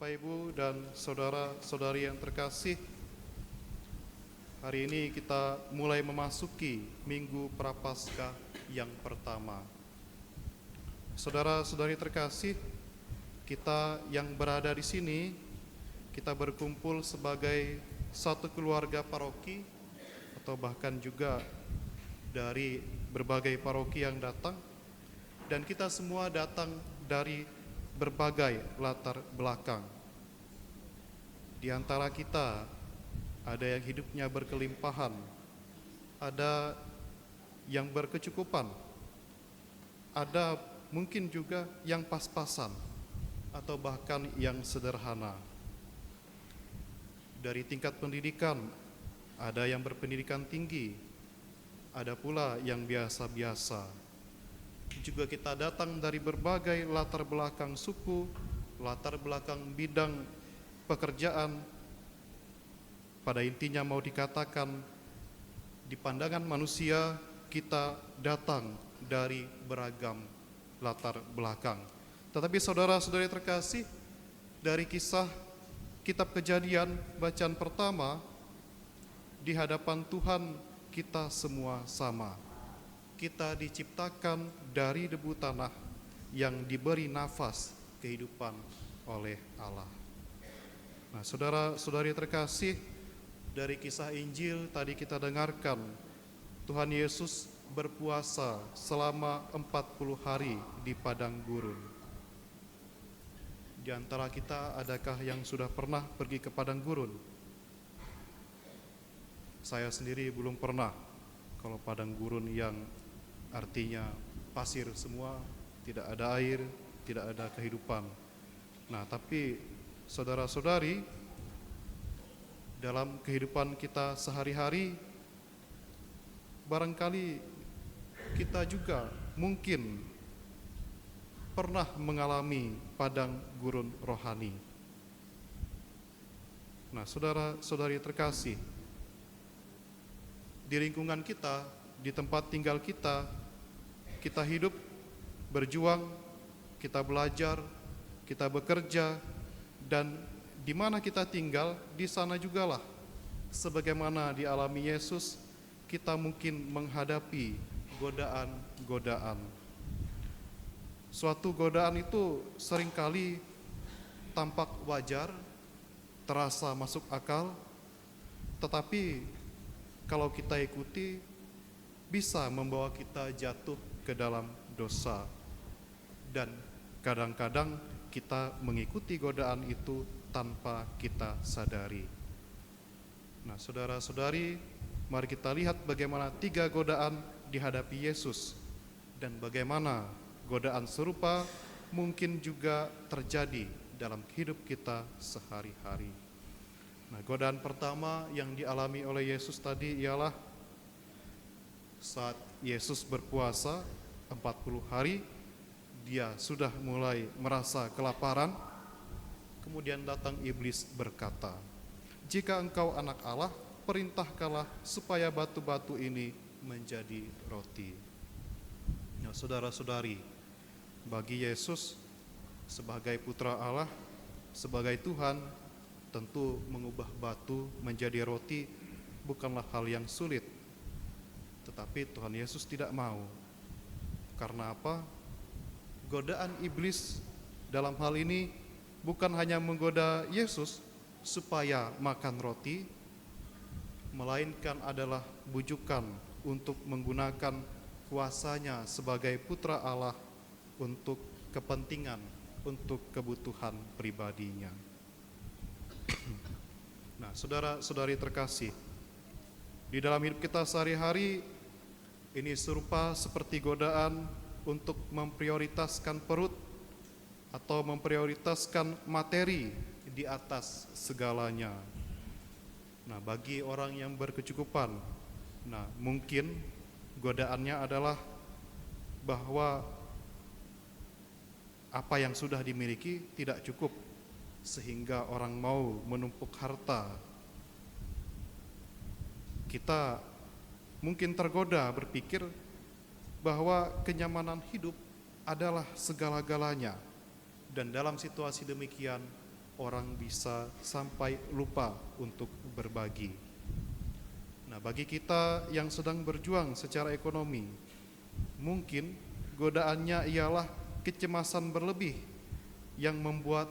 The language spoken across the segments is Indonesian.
Bapak, Ibu, dan saudara-saudari yang terkasih, hari ini kita mulai memasuki Minggu Prapaskah yang pertama. Saudara-saudari terkasih, kita yang berada di sini, kita berkumpul sebagai satu keluarga paroki, atau bahkan juga dari berbagai paroki yang datang, dan kita semua datang dari berbagai latar belakang. Di antara kita ada yang hidupnya berkelimpahan, ada yang berkecukupan, ada mungkin juga yang pas-pasan, atau bahkan yang sederhana. Dari tingkat pendidikan, ada yang berpendidikan tinggi, ada pula yang biasa-biasa. Juga kita datang dari berbagai latar belakang suku, latar belakang bidang pekerjaan. Pada intinya mau dikatakan, di pandangan manusia kita datang dari beragam latar belakang. Tetapi saudara-saudari terkasih, dari kisah kitab Kejadian bacaan pertama, di hadapan Tuhan kita semua sama. Kita diciptakan dari debu tanah yang diberi nafas kehidupan oleh Allah. Nah, saudara-saudari terkasih, dari kisah Injil tadi kita dengarkan, Tuhan Yesus berpuasa selama 40 hari di padang gurun. Di antara kita, adakah yang sudah pernah pergi ke padang gurun? Saya sendiri belum pernah. Kalau padang gurun yang artinya pasir semua, tidak ada air, tidak ada kehidupan. Nah, tapi saudara-saudari, dalam kehidupan kita sehari-hari, barangkali kita juga mungkin pernah mengalami padang gurun rohani. Nah, saudara-saudari terkasih, di lingkungan kita, di tempat tinggal kita hidup, berjuang, kita belajar, kita bekerja, dan di mana kita tinggal, di sana jugalah, sebagaimana dialami Yesus, kita mungkin menghadapi godaan-godaan. Suatu godaan itu seringkali tampak wajar, terasa masuk akal, tetapi kalau kita ikuti, bisa membawa kita jatuh ke dalam dosa. Dan kadang-kadang kita mengikuti godaan itu tanpa kita sadari. Nah, saudara-saudari, mari kita lihat bagaimana 3 godaan dihadapi Yesus, dan bagaimana godaan serupa mungkin juga terjadi dalam hidup kita sehari-hari. Nah, godaan pertama yang dialami oleh Yesus tadi ialah saat Yesus berpuasa 40 hari, dia sudah mulai merasa kelaparan. Kemudian datang iblis berkata, "Jika engkau anak Allah, perintahkanlah supaya batu-batu ini menjadi roti." Nah, saudara-saudari, bagi Yesus sebagai putra Allah, sebagai Tuhan, tentu mengubah batu menjadi roti bukanlah hal yang sulit. Tetapi Tuhan Yesus tidak mau. Karena apa? Godaan iblis dalam hal ini bukan hanya menggoda Yesus supaya makan roti, melainkan adalah bujukan untuk menggunakan kuasanya sebagai putra Allah untuk kepentingan, untuk kebutuhan pribadinya. Nah, saudara-saudari terkasih, di dalam hidup kita sehari-hari, ini serupa seperti godaan untuk memprioritaskan perut atau memprioritaskan materi di atas segalanya. Nah, bagi orang yang berkecukupan, nah mungkin godaannya adalah bahwa apa yang sudah dimiliki tidak cukup, sehingga orang mau menumpuk harta. Kita mungkin tergoda berpikir bahwa kenyamanan hidup adalah segala-galanya. Dan dalam situasi demikian, orang bisa sampai lupa untuk berbagi. Nah, bagi kita yang sedang berjuang secara ekonomi, mungkin godaannya ialah kecemasan berlebih yang membuat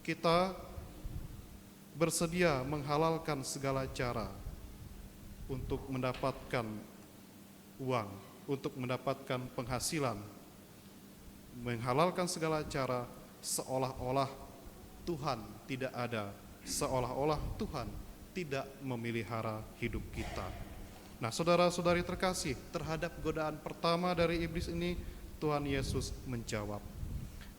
kita bersedia menghalalkan segala cara untuk mendapatkan uang, untuk mendapatkan penghasilan, menghalalkan segala cara seolah-olah Tuhan tidak ada, seolah-olah Tuhan tidak memelihara hidup kita. Nah, saudara-saudari terkasih, terhadap godaan pertama dari iblis ini, Tuhan Yesus menjawab,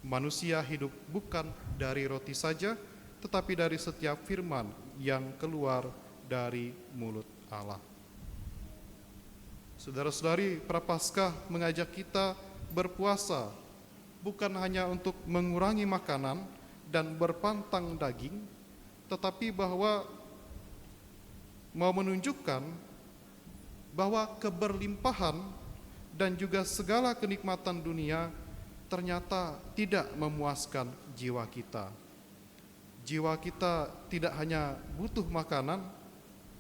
manusia hidup bukan dari roti saja, tetapi dari setiap firman yang keluar dari mulut Allah. Saudara-saudari, Prapaskah mengajak kita berpuasa bukan hanya untuk mengurangi makanan dan berpantang daging, tetapi bahwa mau menunjukkan bahwa keberlimpahan dan juga segala kenikmatan dunia ternyata tidak memuaskan jiwa kita. Jiwa kita tidak hanya butuh makanan,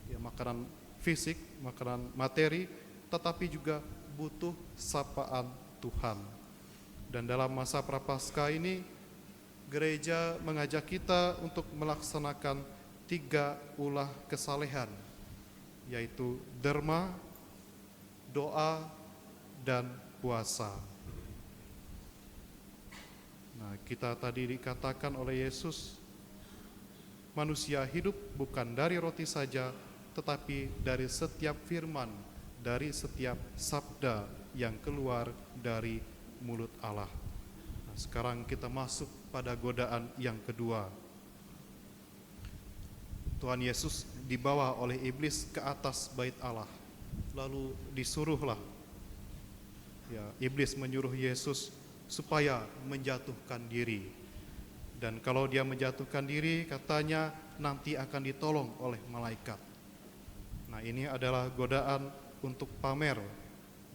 ya makanan fisik, makanan materi, tetapi juga butuh sapaan Tuhan. Dan dalam masa Prapaskah ini, gereja mengajak kita untuk melaksanakan 3 ulah kesalehan, yaitu derma, doa, dan puasa. Nah, kita tadi dikatakan oleh Yesus, manusia hidup bukan dari roti saja, tetapi dari setiap firman, dari setiap sabda yang keluar dari mulut Allah. Nah, sekarang kita masuk pada godaan yang kedua. Tuhan Yesus dibawa oleh iblis ke atas bait Allah, lalu disuruhlah, ya, iblis menyuruh Yesus supaya menjatuhkan diri. Dan kalau dia menjatuhkan diri, katanya nanti akan ditolong oleh malaikat. Nah, ini adalah godaan untuk pamer,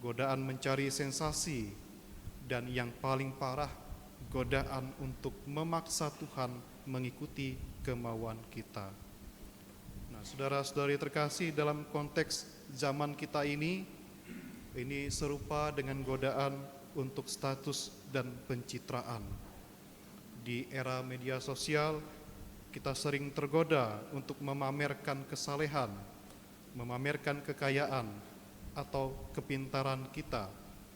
godaan mencari sensasi, dan yang paling parah, godaan untuk memaksa Tuhan mengikuti kemauan kita. Nah, saudara-saudari terkasih, dalam konteks zaman kita ini serupa dengan godaan untuk status dan pencitraan. Di era media sosial, kita sering tergoda untuk memamerkan kesalehan, memamerkan kekayaan, atau kepintaran kita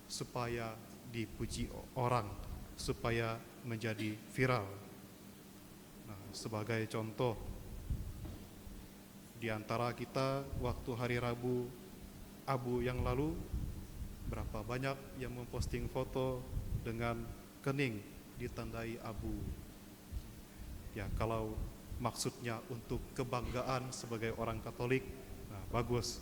supaya dipuji orang, supaya menjadi viral. Nah, sebagai contoh, di antara kita waktu hari Rabu Abu yang lalu, berapa banyak yang memposting foto dengan kening ditandai abu. Ya, kalau maksudnya untuk kebanggaan sebagai orang Katolik, nah bagus.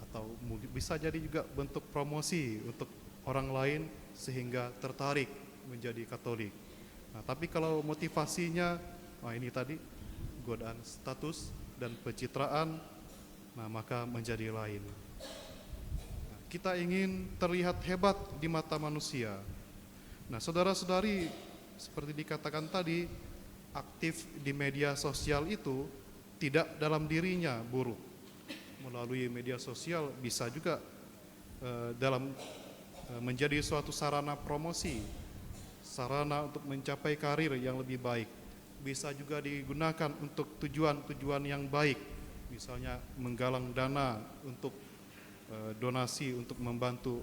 Atau bisa jadi juga bentuk promosi untuk orang lain sehingga tertarik menjadi Katolik. Nah, tapi kalau motivasinya, nah ini tadi godaan status dan pencitraan, nah maka menjadi lain. Nah, kita ingin terlihat hebat di mata manusia. Nah, saudara-saudari, seperti dikatakan tadi, aktif di media sosial itu tidak dalam dirinya buruk. Melalui media sosial bisa juga menjadi suatu sarana promosi, sarana untuk mencapai karir yang lebih baik. Bisa juga digunakan untuk tujuan-tujuan yang baik, misalnya menggalang dana untuk donasi untuk membantu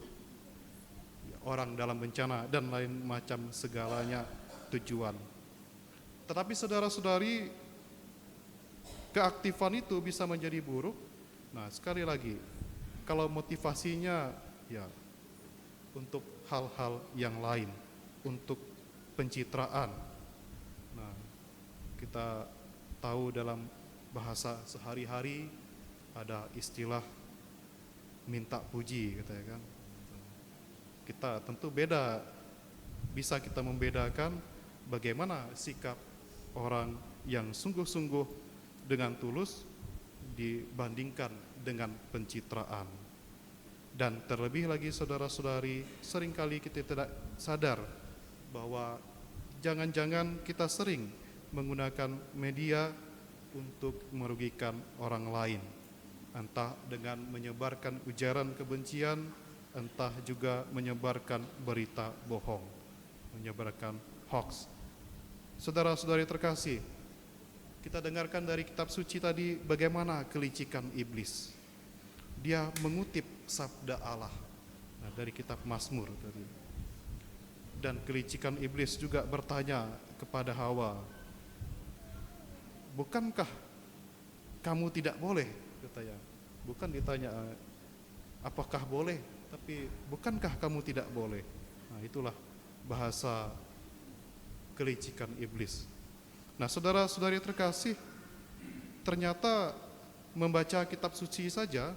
orang dalam bencana dan lain macam segalanya tujuan. Tetapi saudara-saudari, keaktifan itu bisa menjadi buruk. Nah, sekali lagi, kalau motivasinya ya untuk hal-hal yang lain, untuk pencitraan. Nah, kita tahu dalam bahasa sehari-hari ada istilah minta puji, katanya kan. Kita tentu bisa kita membedakan bagaimana sikap orang yang sungguh-sungguh dengan tulus dibandingkan dengan pencitraan. Dan terlebih lagi saudara-saudari, seringkali kita tidak sadar bahwa jangan-jangan kita sering menggunakan media untuk merugikan orang lain, entah dengan menyebarkan ujaran kebencian, entah juga menyebarkan berita bohong, menyebarkan hoax. Saudara-saudari terkasih, kita dengarkan dari kitab suci tadi bagaimana kelicikan iblis. Dia mengutip sabda Allah, dari kitab Mazmur tadi. Dan kelicikan iblis juga bertanya kepada Hawa, bukankah kamu tidak boleh, katanya. Bukan ditanya apakah boleh, tapi bukankah kamu tidak boleh. Nah, itulah bahasa kelicikan iblis. Nah, saudara-saudari terkasih, ternyata membaca kitab suci saja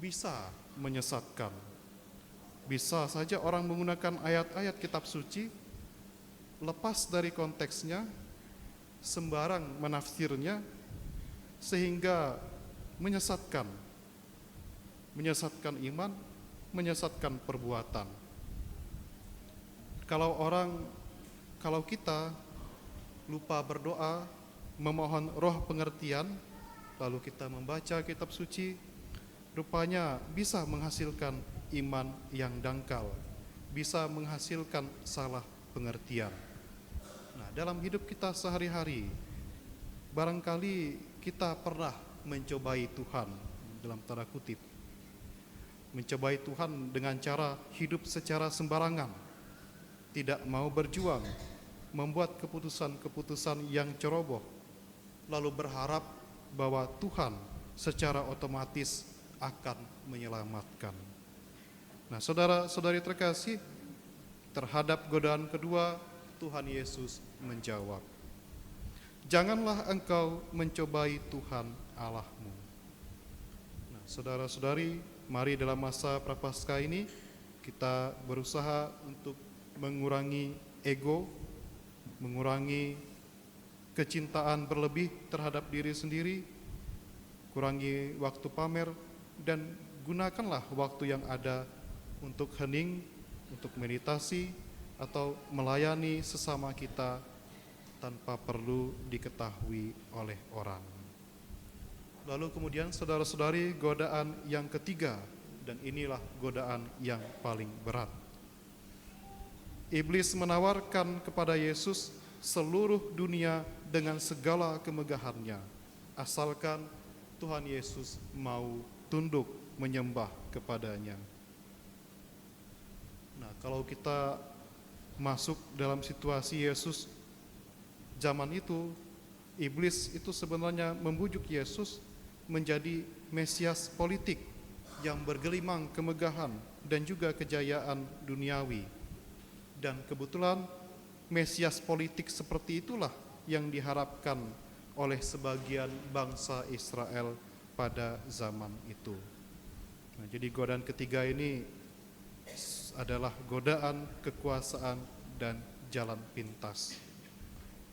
bisa menyesatkan. Bisa saja orang menggunakan ayat-ayat kitab suci lepas dari konteksnya, sembarang menafsirnya, sehingga menyesatkan iman, menyesatkan perbuatan. Kalau kita lupa berdoa, memohon roh pengertian, lalu kita membaca kitab suci, rupanya bisa menghasilkan iman yang dangkal, bisa menghasilkan salah pengertian. Nah, dalam hidup kita sehari-hari, barangkali kita pernah mencobai Tuhan, dalam tanda kutip, mencobai Tuhan dengan cara hidup secara sembarangan, tidak mau berjuang, membuat keputusan-keputusan yang ceroboh, lalu berharap bahwa Tuhan secara otomatis akan menyelamatkan. Nah, saudara-saudari terkasih, terhadap godaan kedua, Tuhan Yesus menjawab, janganlah engkau mencobai Tuhan Allahmu. Nah, saudara-saudari, mari dalam masa Prapaskah ini kita berusaha untuk mengurangi ego, mengurangi kecintaan berlebih terhadap diri sendiri, kurangi waktu pamer, dan gunakanlah waktu yang ada untuk hening, untuk meditasi, atau melayani sesama kita tanpa perlu diketahui oleh orang. Lalu kemudian saudara-saudari, godaan yang ketiga, dan inilah godaan yang paling berat. Iblis menawarkan kepada Yesus seluruh dunia dengan segala kemegahannya, asalkan Tuhan Yesus mau tunduk menyembah kepadanya. Nah, kalau kita masuk dalam situasi Yesus zaman itu, iblis itu sebenarnya membujuk Yesus menjadi Mesias politik yang bergelimang kemegahan dan juga kejayaan duniawi. Dan kebetulan Mesias politik seperti itulah yang diharapkan oleh sebagian bangsa Israel pada zaman itu. Nah, jadi godaan ketiga ini adalah godaan kekuasaan dan jalan pintas.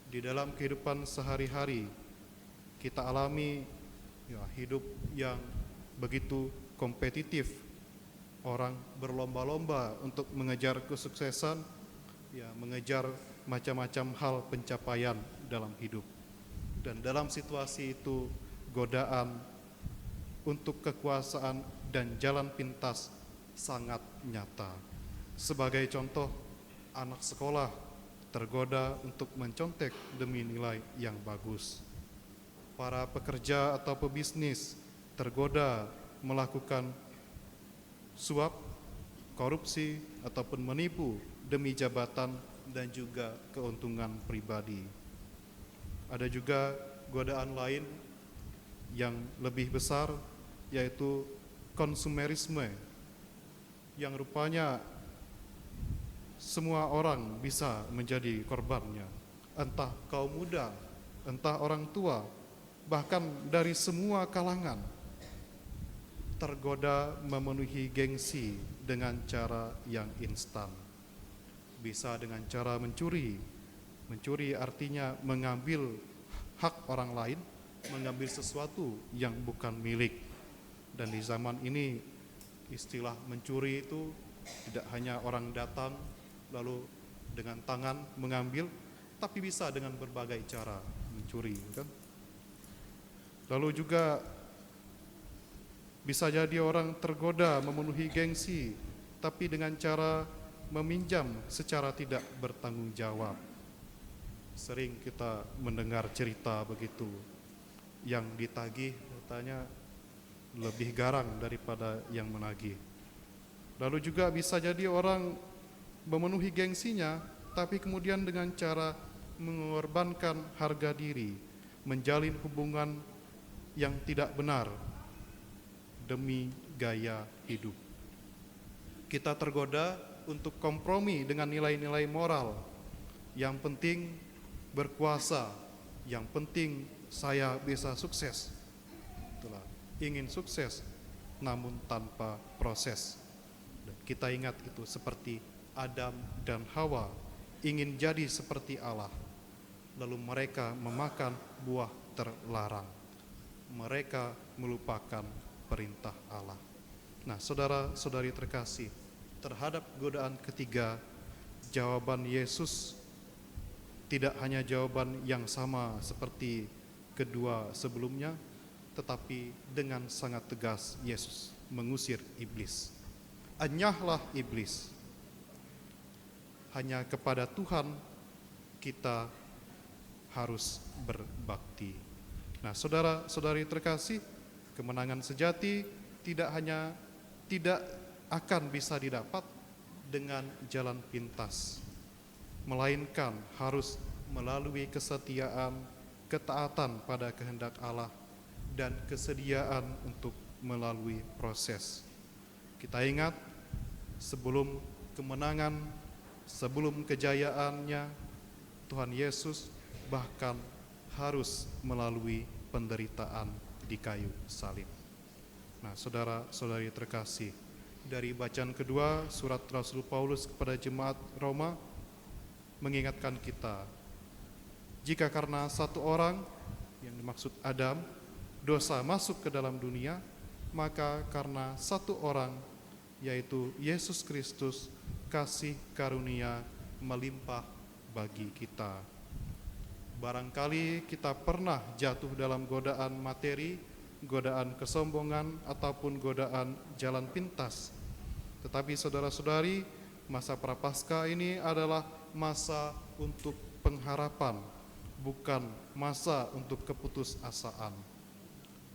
Di dalam kehidupan sehari-hari kita alami hidup yang begitu kompetitif. Orang berlomba-lomba untuk mengejar kesuksesan, mengejar macam-macam hal pencapaian dalam hidup. Dan dalam situasi itu, godaan untuk kekuasaan dan jalan pintas sangat nyata. Sebagai contoh, anak sekolah tergoda untuk mencontek demi nilai yang bagus. Para pekerja atau pebisnis tergoda melakukan suap, korupsi, ataupun menipu demi jabatan dan juga keuntungan pribadi. Ada juga godaan lain yang lebih besar, yaitu konsumerisme, yang rupanya semua orang bisa menjadi korbannya, entah kaum muda, entah orang tua, bahkan dari semua kalangan, tergoda memenuhi gengsi dengan cara yang instan. Bisa dengan cara mencuri. Mencuri artinya mengambil hak orang lain, mengambil sesuatu yang bukan milik. Dan di zaman ini istilah mencuri itu tidak hanya orang datang lalu dengan tangan mengambil, tetapi bisa dengan berbagai cara mencuri, kan? Lalu juga bisa jadi orang tergoda memenuhi gengsi, tapi dengan cara meminjam secara tidak bertanggung jawab. Sering kita mendengar cerita begitu, yang ditagih katanya lebih garang daripada yang menagih. Lalu juga bisa jadi orang memenuhi gengsinya, tapi kemudian dengan cara mengorbankan harga diri, menjalin hubungan yang tidak benar demi gaya hidup. Kita tergoda untuk kompromi dengan nilai-nilai moral. Yang penting berkuasa, yang penting saya bisa sukses. Itulah, ingin sukses namun tanpa proses. Dan kita ingat itu seperti Adam dan Hawa ingin jadi seperti Allah. Lalu mereka memakan buah terlarang. Mereka melupakan perintah Allah. Nah, saudara-saudari terkasih, terhadap godaan ketiga, jawaban Yesus tidak hanya jawaban yang sama seperti kedua sebelumnya, tetapi dengan sangat tegas Yesus mengusir iblis. Enyahlah iblis. Hanya kepada Tuhan kita harus berbakti. Nah, saudara-saudari terkasih, kemenangan sejati tidak akan bisa didapat dengan jalan pintas, melainkan harus melalui kesetiaan, ketaatan pada kehendak Allah, dan kesediaan untuk melalui proses. Kita ingat, sebelum kemenangan, sebelum kejayaannya, Tuhan Yesus bahkan harus melalui penderitaan di kayu salib. Nah, saudara-saudari terkasih, dari bacaan kedua surat Rasul Paulus kepada jemaat Roma mengingatkan kita, jika karena satu orang, yang dimaksud Adam, dosa masuk ke dalam dunia, maka karena satu orang, yaitu Yesus Kristus, kasih karunia melimpah bagi kita. Barangkali kita pernah jatuh dalam godaan materi, godaan kesombongan, ataupun godaan jalan pintas. Tetapi saudara-saudari, masa Prapaskah ini adalah masa untuk pengharapan, bukan masa untuk keputusasaan.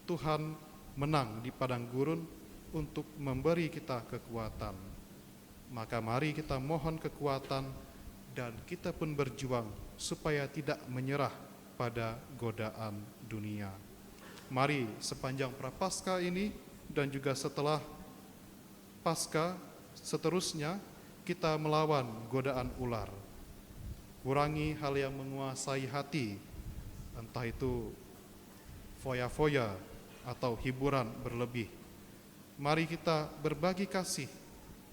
Tuhan menang di padang gurun untuk memberi kita kekuatan. Maka mari kita mohon kekuatan, dan kita pun berjuang supaya tidak menyerah pada godaan dunia. Mari sepanjang Prapaskah ini dan juga setelah Paskah seterusnya kita melawan godaan ular. Kurangi hal yang menguasai hati, entah itu foya-foya atau hiburan berlebih. Mari kita berbagi kasih,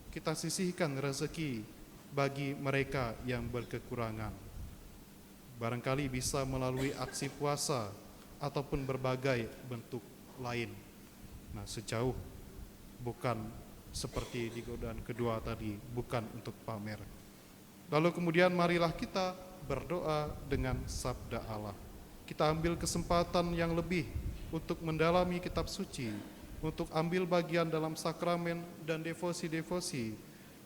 kita sisihkan rezeki bagi mereka yang berkekurangan. Barangkali bisa melalui aksi puasa ataupun berbagai bentuk lain. Nah, sejauh bukan seperti di godaan kedua tadi, bukan untuk pamer. Lalu kemudian marilah kita berdoa dengan sabda Allah. Kita ambil kesempatan yang lebih untuk mendalami kitab suci, untuk ambil bagian dalam sakramen dan devosi-devosi,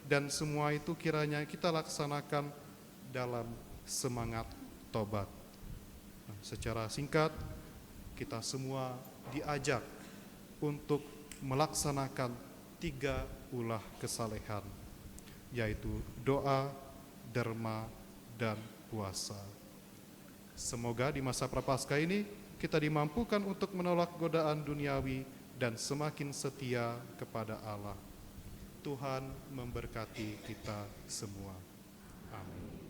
dan semua itu kiranya kita laksanakan dalam semangat tobat. Nah, secara singkat, kita semua diajak untuk melaksanakan 3 ulah kesalehan, yaitu doa, derma, dan puasa. Semoga di masa Prapaskah ini kita dimampukan untuk menolak godaan duniawi dan semakin setia kepada Allah. Tuhan memberkati kita semua. Amin.